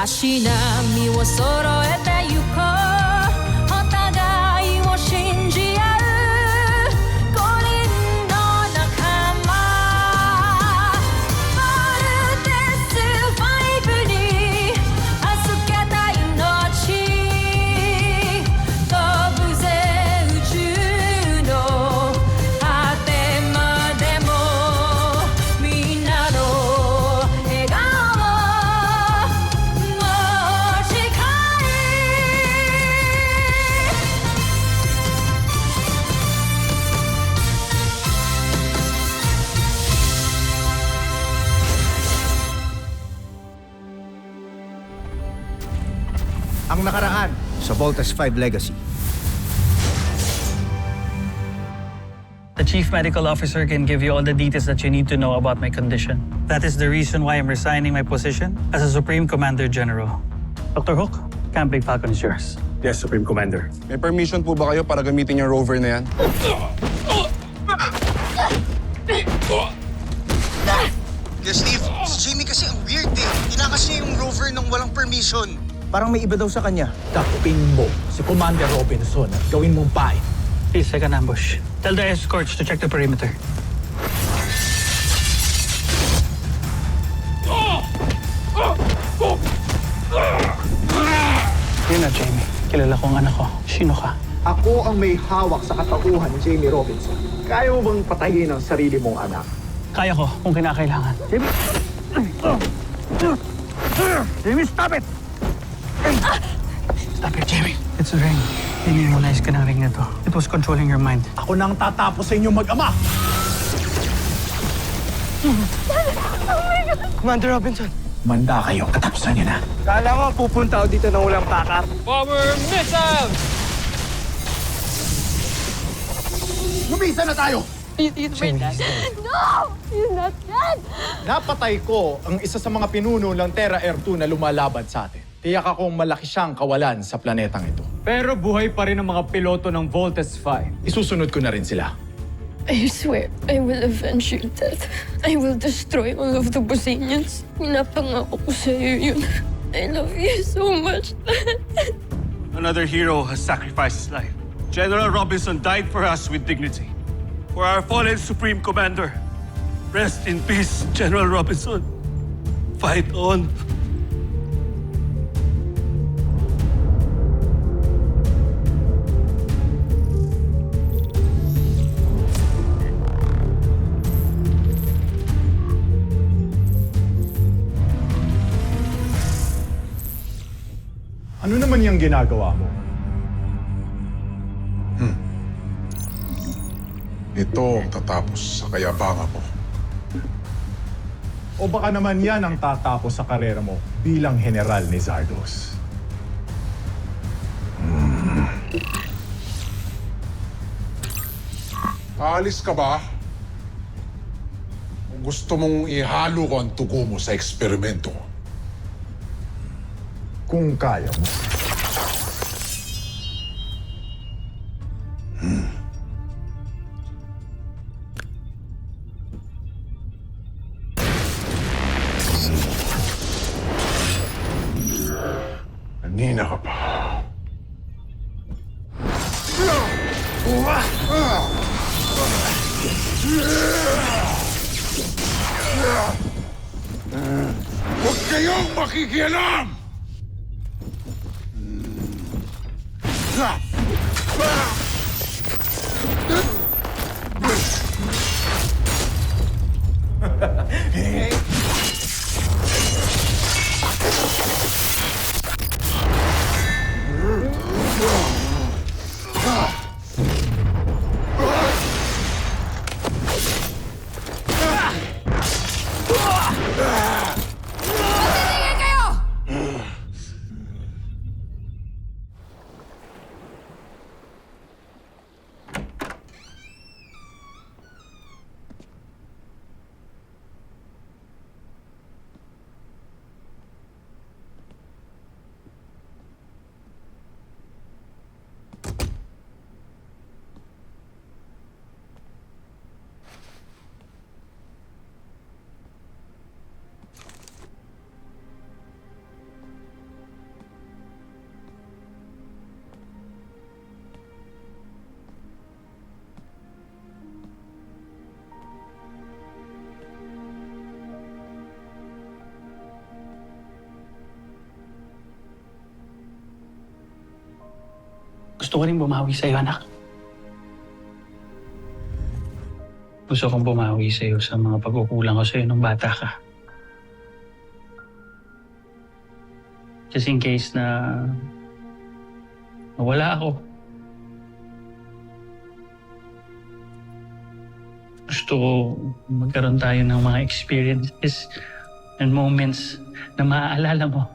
足並みを揃えてゆこうお互いを信じ合う五人の仲間ボルテス5に預けた命飛ぶぜ宇宙の果てまでもみんなの笑顔Ang nakaraan sa Voltes 5 Legacy. The Chief Medical Officer can give you all the details that you need to know about my condition. That is the reason why I'm resigning my position as a Supreme Commander General. Dr. Hook, Camp Big Falcon is yours. Yes, Supreme Commander. May permission po ba kayo para gamitin yung rover na yan? Steve, si Jamie kasi ang weird eh. Tinakas niya yung rover nang walang permission. Parang may iba daw sa kanya. Takupin mo si Commander Robinson at gawin mong pain. Please take an ambush. Tell the escorts to check the perimeter. Yun na, Jamie. Kilala ko ang anak ko. Sino ka? Ako ang may hawak sa katauhan ni Jamie Robinson. Kaya mo bang patayin ang sarili mong anak? Kaya ko kung kinakailangan. Jamie! Jamie, stop it! Stop it, Jamie. It's a ring. Inimmunize ka ng ring na to. It was controlling your mind. Ako nang tatapos sa inyong mag-ama! Commander Robinson. Manda kayo, katapusan niyo na. Kala ko pupunta ako dito nang walang pakar. Lumisa na tayo! He's my dad. No! He's not dead! Napatay ko ang isa sa mga pinuno ng Terra Air 2 na lumalaban sa atin. Tiyak akong malaki siyang kawalan sa planetang ito. Pero buhay pa rin ang mga piloto ng Voltes 5. Isusunod ko na rin sila. I swear, I will avenge your death. I will destroy all of the Bosinians. Pinapangako ko sa'yo yun. I love you so much. Another hero has sacrificed his life. General Robinson died for us with dignity. For our fallen Supreme Commander. Rest in peace, General Robinson. Fight on. Ano naman yung ginagawa mo? Ito ang tatapos sa kayabangan mo. O baka naman yan ang tatapos sa karera mo bilang general ni Zardos? Aalis ka ba? Kung gusto mong ihalo ko ang tugo mo sa eksperimento, Kung kaya mo. kanina ka pa. Huwag kayong makikialam! Gusto ko rin bumawi sa'yo, anak. Gusto kong bumawi sa'yo sa mga pagkukulang ko sa'yo nung bata ka. Just in case na nawala ako. Gusto ko magkaroon tayo ng mga experiences and moments na maaalala mo.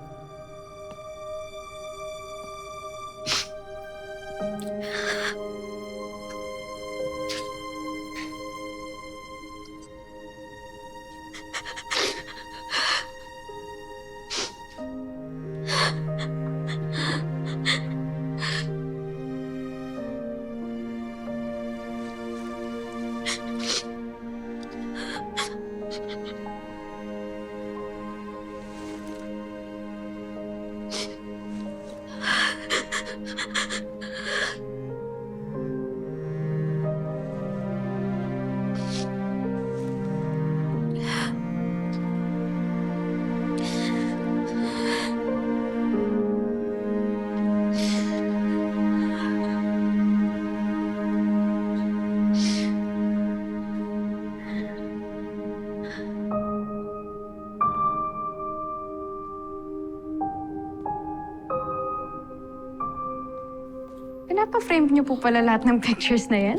Pinapa-frame niyo po pala lahat ng pictures na yan?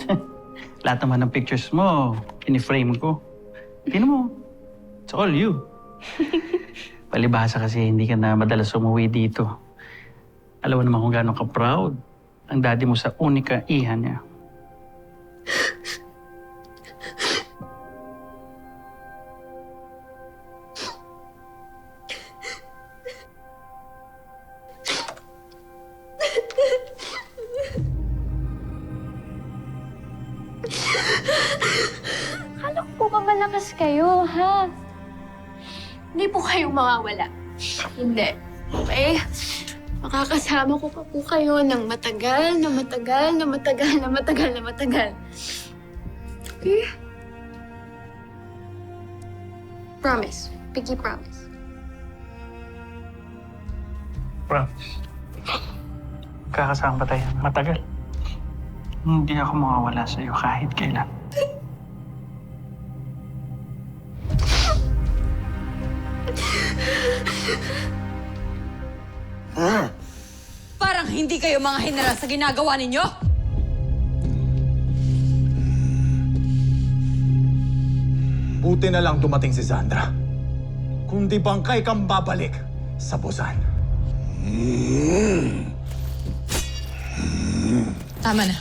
Lahat naman ng pictures mo, piniframe ko. Tingnan mo, it's all you. Palibhasa kasi hindi ka na madalas umuwi dito. Alam mo naman kung gaano ka-proud ang daddy mo sa unika iha niya. Akala ko po ba malakas kayo, ha? Hindi po kayo mawawala. Hindi. Okay? Makakasama ko pa po kayo ng matagal na matagal na matagal na matagal na matagal. Okay? Promise. Pinky promise. Promise. Kakasama pa tayo ng matagal. Hindi ako mawawala sa'yo kahit kailan. Parang hindi kayo mga general sa ginagawa ninyo. Buti na lang dumating si Sandra. Kundi bangkay kang babalik sa Busan. Tama na.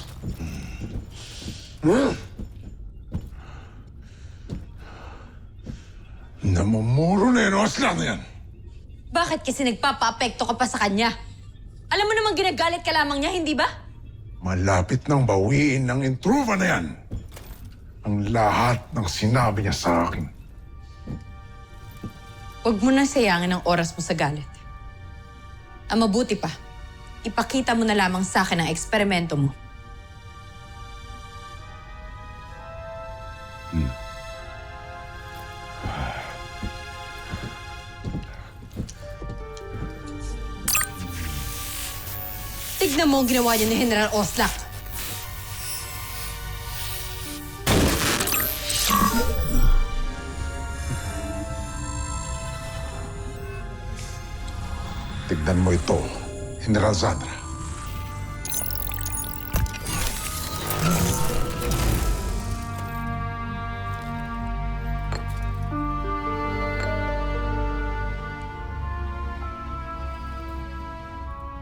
Namumuro na yun, Oslan na yan. Bakit kasi nagpapa-apekto ka pa sa kanya? Alam mo namang ginagalit ka lamang niya, hindi ba? Malapit nang bawiin ng intruva na yan. Ang lahat ng sinabi niya sa akin. Huwag mo nang sayangin ang oras mo sa galit. Ang mabuti pa, ipakita mo na lamang sa akin ang eksperimento mo. Tignan mo ang ginawa niya ni General Oslak. Tignan mo ito, General Sandra.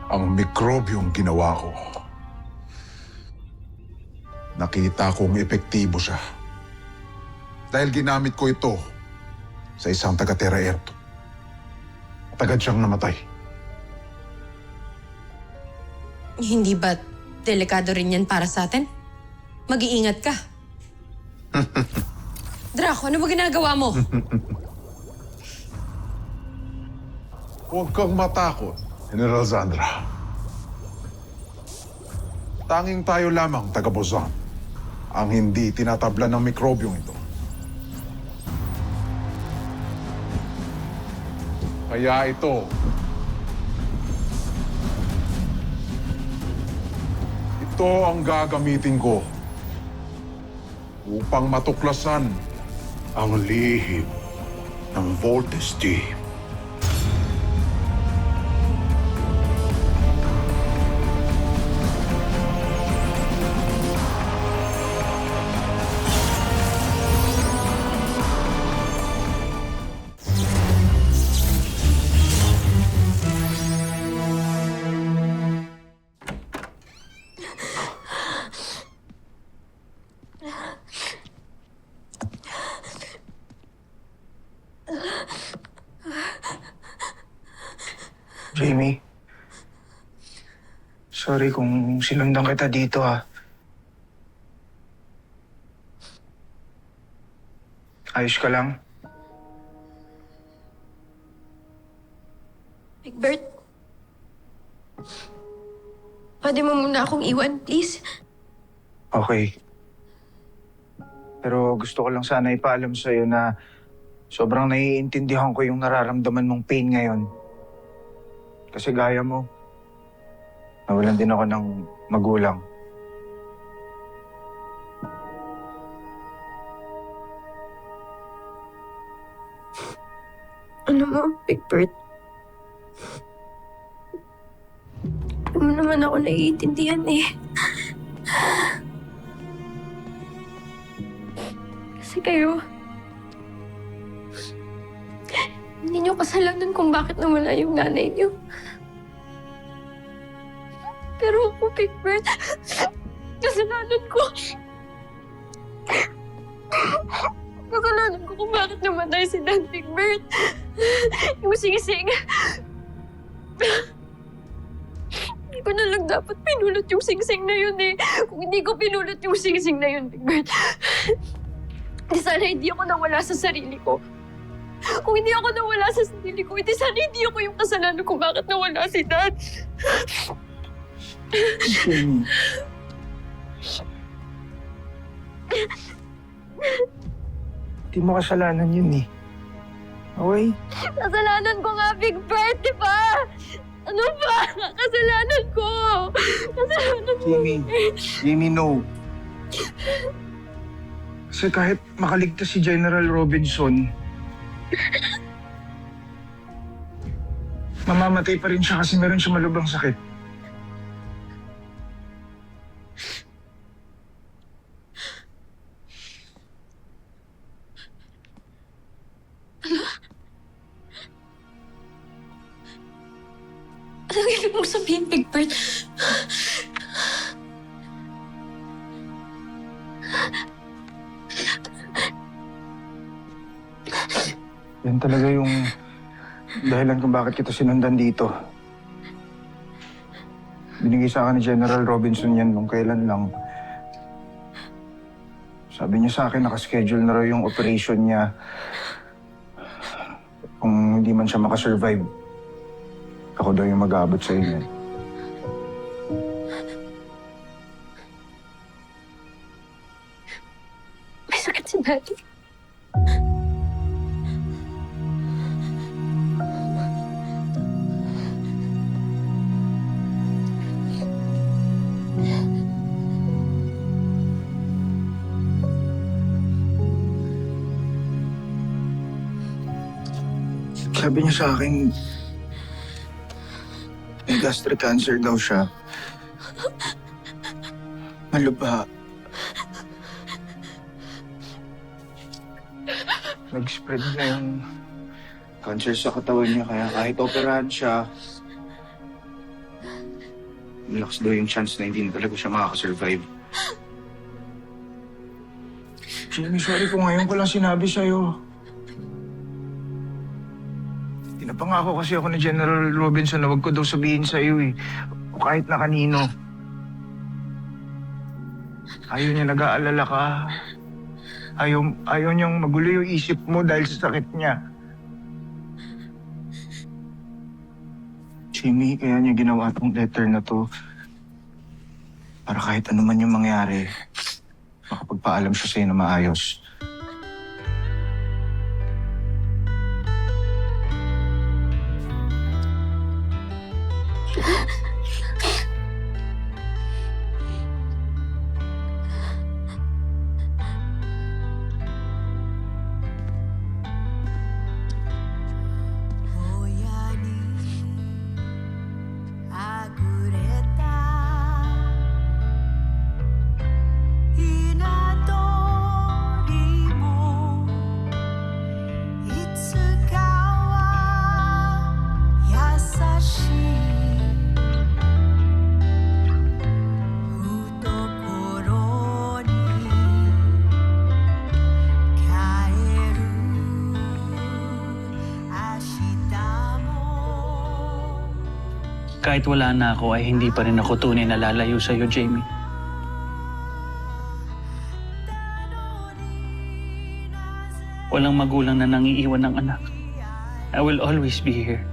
Ang mikrobyong ginawa ko. Nakita kong epektibo siya. Dahil ginamit ko ito sa isang taga-Terra Erto. Tagad siyang namatay. Hindi ba delikado rin yan para sa atin? Mag-iingat ka. Draco, ano ba ginagawa mo? Huwag kang matakot, General Sandra. Tanging tayo lamang, taga-Bozan, ang hindi tinatablan ng mikrobyong ito. Kaya ito, Ito ang gagamitin ko upang matuklasan ang lihim ng Voltes Team. Jamie, sorry kung sinundan kita dito ha. Ayos ka lang? Egbert, pwede mo muna akong iwan, please? Okay. Pero gusto ko lang sana ipaalam sa'yo na sobrang naiintindihan ko yung nararamdaman mong pain ngayon. Kasi gaya mo, nawalan din ako ng magulang. Ano mo, Egbert? Hindi mo naman ako naiintindihan eh. Kasi kayo, hindi niyo kasalanan kung bakit nawala yung nanay niyo. Pero ako, Egbert, kasalanan ko. Kasalanan ko kung bakit namatay si Dan, Egbert. Yung singsing. Hindi ko na lang dapat pinulot yung singsing na yun eh. Kung hindi ko pinulot yung singsing na yun, Egbert, di sana hindi ako nawala sa sarili ko. Kung hindi ako nawala sa sarili ko, di sana hindi ako yung kasalanan kung bakit nawala si Dan. Jamie. Di mo kasalanan yun eh. Okay? Kasalanan ko nga, Big Bird, di ba? Ano ba? Kasalanan ko! Kasalanan ko. Jamie, no. Kasi kahit makaligtas si General Robinson, mamamatay pa rin siya kasi meron siya malubhang sakit. Anong ibig mong sabihin, Big Bird? Yan talaga yung dahilan kung bakit kita sinundan dito. Binigay sa akin ni General Robinson yan nung kailan lang. Sabi niya sa akin, nakaschedule na raw yung operation niya. Kung hindi man siya makasurvive, ako daw yung mag-aabot sa inyo. May sakit si Daddy. Sabi niya sa akin, may gastric cancer daw siya. Malubha. Nag-spread na yung cancer sa katawan niya, kaya kahit operahan siya, malakas daw yung chance na hindi na talaga siya makakasurvive. Jamie, sorry kung ngayon ko lang sinabi sa'yo. Pinapangako kasi ako ni General Robinson na wag ko daw sabihin sa iyo eh. O kahit na kanino. Ayaw niya nag-aalala ka. Ayaw niyang magulo yung isip mo dahil sa sakit niya. Jamie, kaya niya ginawa tong letter na to. Para kahit ano man yung mangyari, makapagpaalam siya sa'yo na maayos. Kahit wala na ako ay hindi pa rin ako tunay na lalayo sa'yo, Jamie. Walang magulang na nangiiwan ng anak. I will always be here.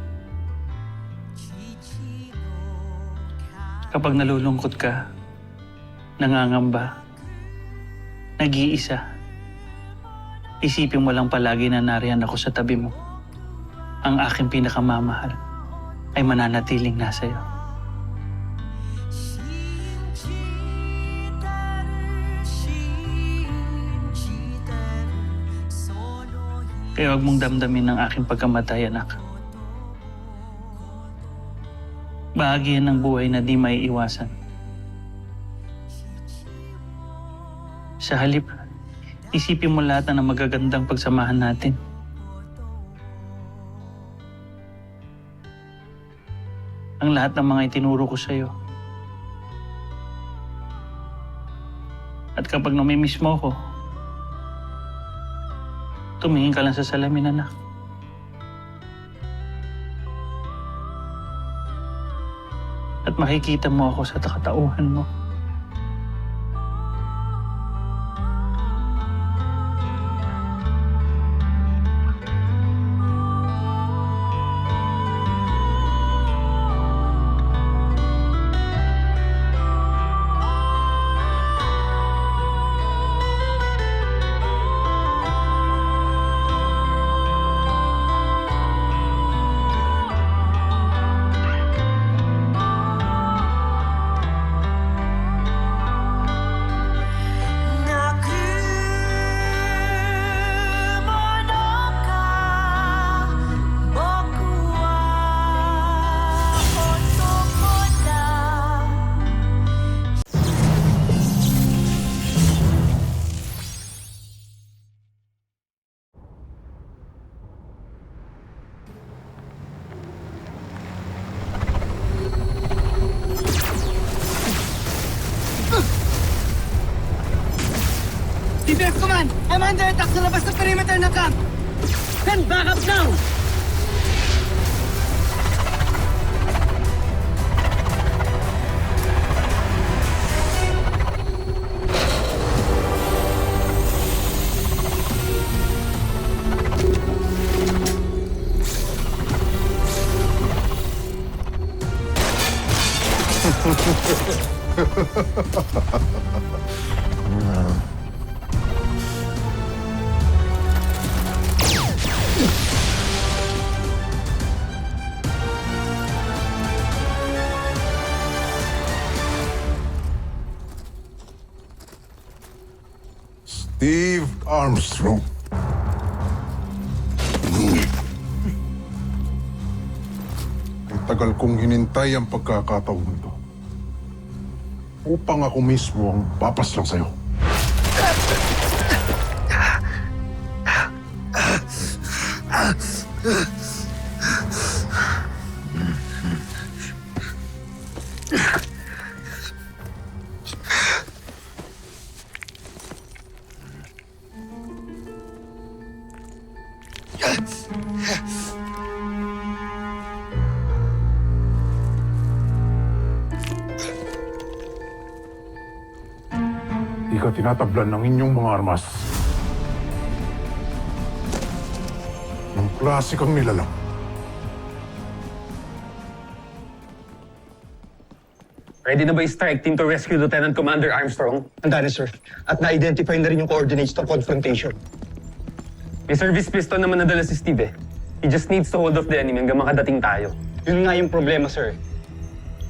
Kapag nalulungkot ka, nangangamba, nag-iisa, isipin mo lang palagi na nariyan ako sa tabi mo. Ang aking pinakamamahal ay mananatiling nasa iyo. Kaya huwag mong damdamin ang aking pagkamatay, anak. Bahagi yan ng buhay na di maiiwasan. Sa halip, isipin mo lahat ng magagandang pagsamahan natin. Ang lahat ng mga itinuro ko sa'yo. At kapag namimiss mo ko, tumingin ka lang sa salamin, anak. At makikita mo ako sa katauhan mo. DPS Command! I'm under attack sa labas ng perimeter ng camp! Send backup now! Steve Armstrong. Ay tagal kong hinintay ang pagkakataon ito. Upang ako mismo ang papas lang sa'yo. Di ka tinatablan ng inyong mga armas. Ng klase kang nilalang. Ready na ba yung strike team to rescue Lieutenant Commander Armstrong? Handa na, sir. At na-identify na rin yung coordinates ng confrontation. May service pistol naman nadala si Steve eh. He just needs to hold off the enemy hanggang makadating tayo. Yun nga yung problema, sir.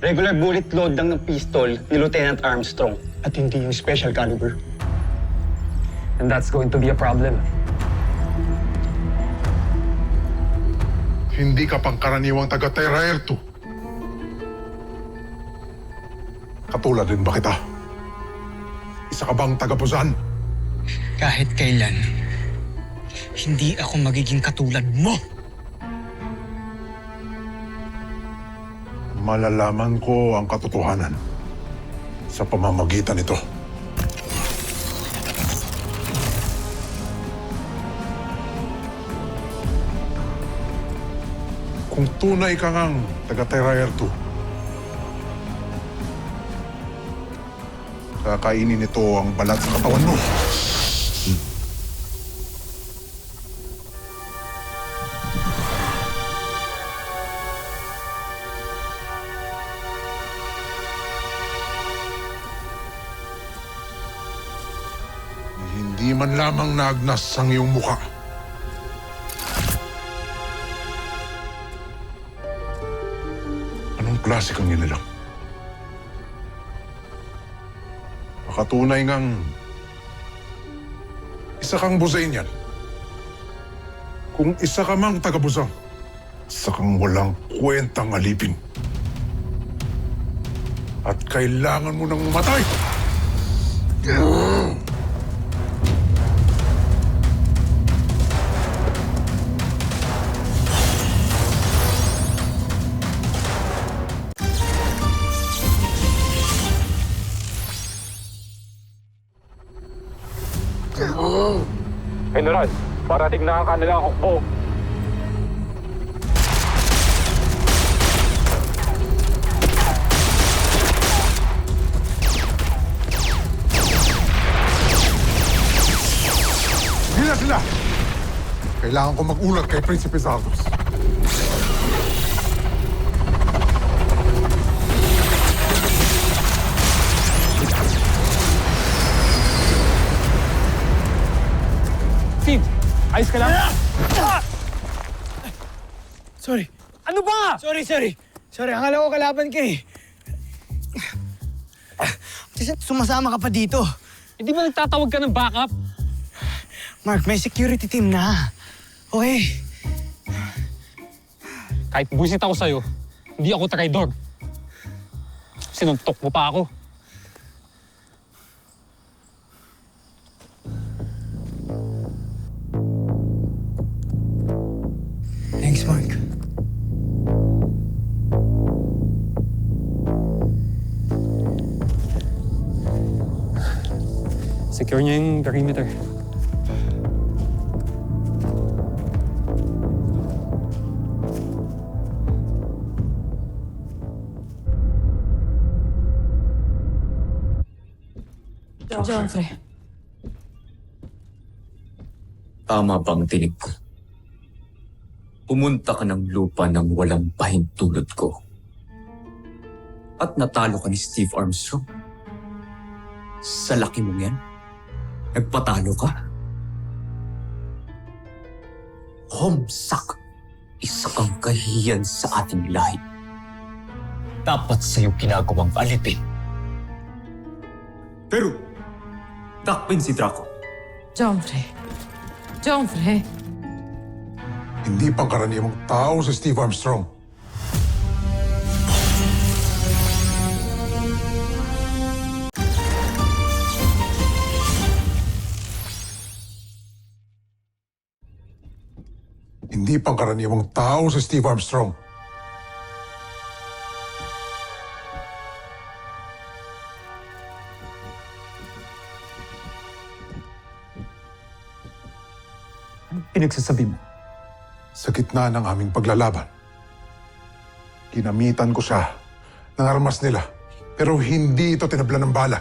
Regular bullet load lang ng pistol ni Lieutenant Armstrong at hindi yung special caliber. And that's going to be a problem. Hindi ka pangkaraniwang taga-Terra Air 2. Katulad din ba kita? Isa ka bang taga-Busan? Kahit kailan, hindi ako magiging katulad mo! Malalaman ko ang katotohanan sa pamamagitan nito. Kung tunay ka ngang taga-Terra Air 2, Kakainin nito ang balat ng katawan mo. Hindi man lamang naagnas ang iyong mukha. Anong klase kang nilalang? Makatunay ngang isa kang Buzainian. Kung isa ka mang taga-Buzang, isa kang walang kwentang alipin. At kailangan mo nang mamatay! General, parating na ang kanilang hukbo. Hindi na sila! Kailangan ko mag-ulat kay Prinsipe Zardos. Steve, ayos ka lang? Sorry. Ano ba? Sorry. Sorry, akala ko kalaban ka eh. Sumasama ka pa dito. Hindi ba nagtatawag ka ng backup? Mark, may security team na. Okay. Kahit buwisit ako sa'yo, hindi ako traidor. Sinuntok mo pa ako. Thanks, Mark. Secure niya yung perimeter. Joffrey. Tama bang tinig ko? Pumunta ka ng lupa ng walang pahintulot ko. At natalo ka ni Steve Armstrong. Sa laki mong yan, nagpatalo ka. Homsak, isa kang kahiyan sa ating lahi. Dapat sa'yo ginagawang alipin. Pero, takpin si Draco. Joffrey. Hindi pangkaraniwang tao si Steve Armstrong. Hindi pangkaraniwang tao si Steve Armstrong. Pinagsasabi mo? Sa gitna ng aming paglalaban, ginamitan ko siya ng armas nila. Pero hindi ito tinabla ng bala.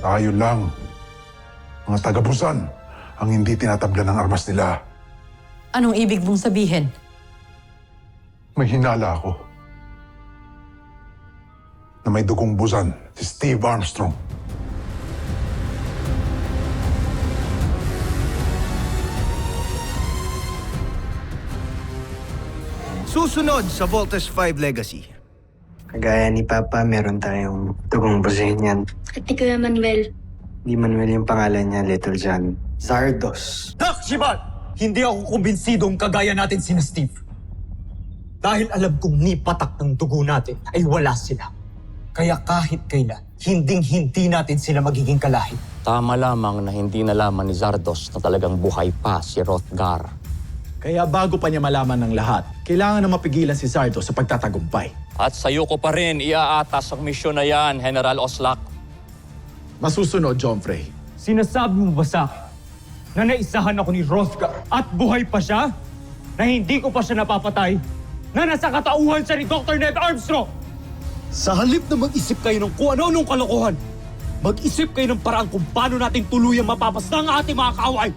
Tayo lang, mga taga-Busan, ang hindi tinatabla ng armas nila. Anong ibig mong sabihin? May hinala ako na may dugong Busan, si Steve Armstrong. Susunod sa Voltes 5 Legacy. Kagaya ni Papa, meron tayong dugong Buzainian. At ni Kuya Manuel. Di Manuel yung pangalan niya, Little John. Zardos. Dak, Shivan! Hindi ako kumbinsidong kagaya natin sina Steve. Dahil alam kong ni patak ng dugo natin ay wala sila. Kaya kahit kailan, hinding-hindi natin sila magiging kalahi. Tama lamang na hindi nalaman ni Zardos na talagang buhay pa si Hrothgar. Kaya bago pa niya malaman ng lahat, kailangan na mapigilan si Zardos sa pagtatagumpay. At sa'yo ko pa rin iaatas ang misyon na yan, General Oslak. Masusunod, Joffrey. Sinasabi mo ba sa akin na naisahan ako ni Hrothgar at buhay pa siya? Na hindi ko pa siya napapatay? na nasa katauhan siya ni Dr. Ned Armstrong. Sa halip na mag-isip kayo ng kung ano-anong kalokohan, mag-isip kayo ng paraan kung paano natin tuluyang mapapasta ang ating mga kaaway.